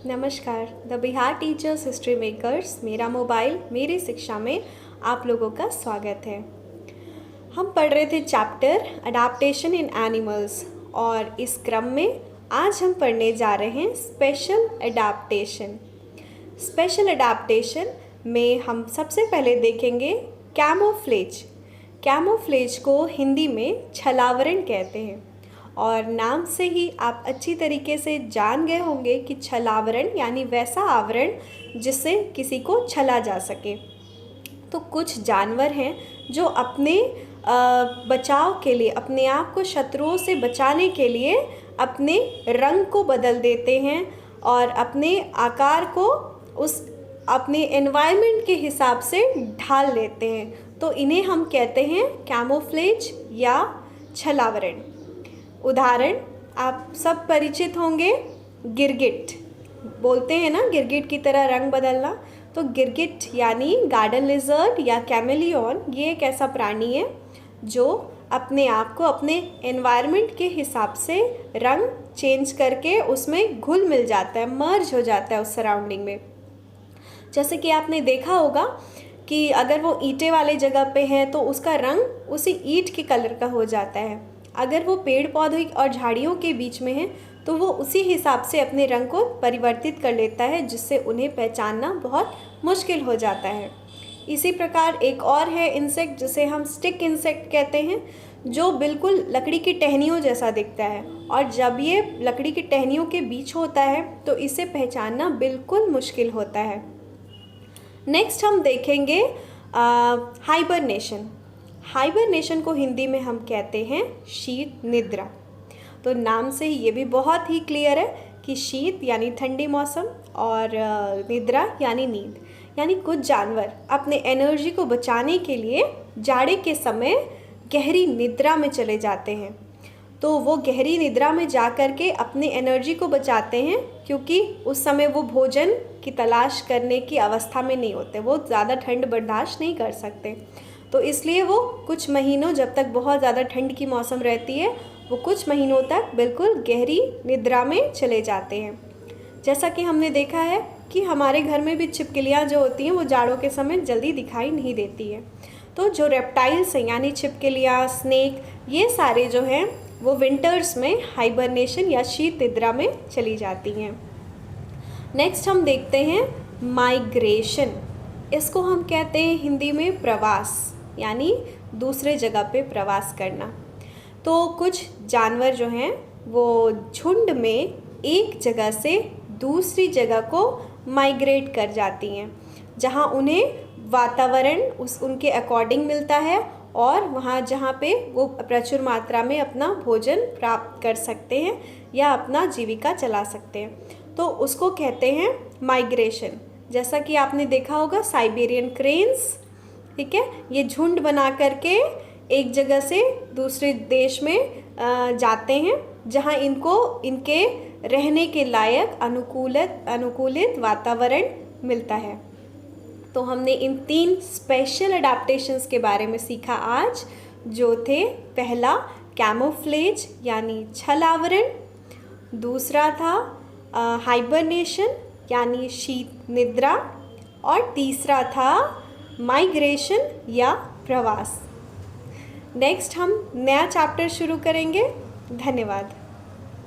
नमस्कार। The Bihar teachers history makers मेरा mobile मेरी शिक्षा में आप लोगों का स्वागत है। हम पढ़ रहे थे चैप्टर अडाप्टेशन इन एनिमल्स और इस क्रम में आज हम पढ़ने जा रहे हैं स्पेशल अडाप्टेशन। स्पेशल अडाप्टेशन में हम सबसे पहले देखेंगे कैमोफ्लेज। कैमोफ्लेज को हिंदी में छलावरण कहते हैं और नाम से ही आप अच्छी तरीके से जान गए होंगे कि छलावरण यानी वैसा आवरण जिससे किसी को छला जा सके। तो कुछ जानवर हैं जो अपने बचाव के लिए, अपने आप को शत्रुओं से बचाने के लिए अपने रंग को बदल देते हैं और अपने आकार को उस अपने एनवायरनमेंट के हिसाब से ढाल लेते हैं। तो इन्हें हम कहते हैं कैमोफ्लेज या छलावरण। उदाहरण आप सब परिचित होंगे, गिरगिट। बोलते हैं ना गिरगिट की तरह रंग बदलना। तो गिरगिट यानी गार्डन लिजर्ड या कैमेलियन ये एक ऐसा प्राणी है जो अपने आप को अपने एनवायरनमेंट के हिसाब से रंग चेंज करके उसमें घुल मिल जाता है, मर्ज हो जाता है उस सराउंडिंग में। जैसे कि आपने देखा होगा कि अगर वो ईंटें वाले जगह पे है तो उसका रंग उसी ईंट के कलर का हो जाता है। अगर वो पेड़ पौधे और झाड़ियों के बीच में है तो वो उसी हिसाब से अपने रंग को परिवर्तित कर लेता है, जिससे उन्हें पहचानना बहुत मुश्किल हो जाता है। इसी प्रकार एक और है इंसेक्ट जिसे हम स्टिक इंसेक्ट कहते हैं, जो बिल्कुल लकड़ी की टहनियों जैसा दिखता है और जब ये लकड़ी की टहनियों के बीच होता है तो इसे पहचानना बिल्कुल मुश्किल होता है। नेक्स्ट हम देखेंगे हाइबरनेशन। हाइबरनेशन को हिंदी में हम कहते हैं शीत निद्रा। तो नाम से ही ये भी बहुत ही क्लियर है कि शीत यानी ठंडी मौसम और निद्रा यानी नींद। यानी कुछ जानवर अपने एनर्जी को बचाने के लिए जाड़े के समय गहरी निद्रा में चले जाते हैं। तो वो गहरी निद्रा में जा कर के अपने एनर्जी को बचाते हैं, क्योंकि उस समय वो भोजन की तलाश करने की अवस्था में नहीं होते, वो ज़्यादा ठंड बर्दाश्त नहीं कर सकते। तो इसलिए वो कुछ महीनों, जब तक बहुत ज़्यादा ठंड की मौसम रहती है, वो कुछ महीनों तक बिल्कुल गहरी निद्रा में चले जाते हैं। जैसा कि हमने देखा है कि हमारे घर में भी छिपकलियाँ जो होती हैं वो जाड़ों के समय जल्दी दिखाई नहीं देती है। तो जो रेप्टाइल्स हैं यानी छिपकलियाँ, स्नेक, ये सारे जो हैं वो विंटर्स में हाइबरनेशन या शीत निद्रा में चली जाती हैं। नेक्स्ट हम देखते हैं माइग्रेशन। इसको हम कहते हैं हिंदी में प्रवास, यानी दूसरे जगह पे प्रवास करना। तो कुछ जानवर जो हैं वो झुंड में एक जगह से दूसरी जगह को माइग्रेट कर जाती हैं, जहाँ उन्हें वातावरण उनके अकॉर्डिंग मिलता है और वहाँ जहाँ पे वो प्रचुर मात्रा में अपना भोजन प्राप्त कर सकते हैं या अपना जीविका चला सकते हैं। तो उसको कहते हैं माइग्रेशन। जैसा कि आपने देखा होगा साइबेरियन क्रेन्स, ठीक है, ये झुंड बना करके एक जगह से दूसरे देश में जाते हैं जहां इनको इनके रहने के लायक अनुकूलित वातावरण मिलता है। तो हमने इन 3 स्पेशल अडाप्टेशंस के बारे में सीखा आज, जो थे पहला कैमोफ्लेज यानी छलावरण, दूसरा था हाइबरनेशन यानी शीत निद्रा और तीसरा था माइग्रेशन या प्रवास। नेक्स्ट हम नया चैप्टर शुरू करेंगे। धन्यवाद।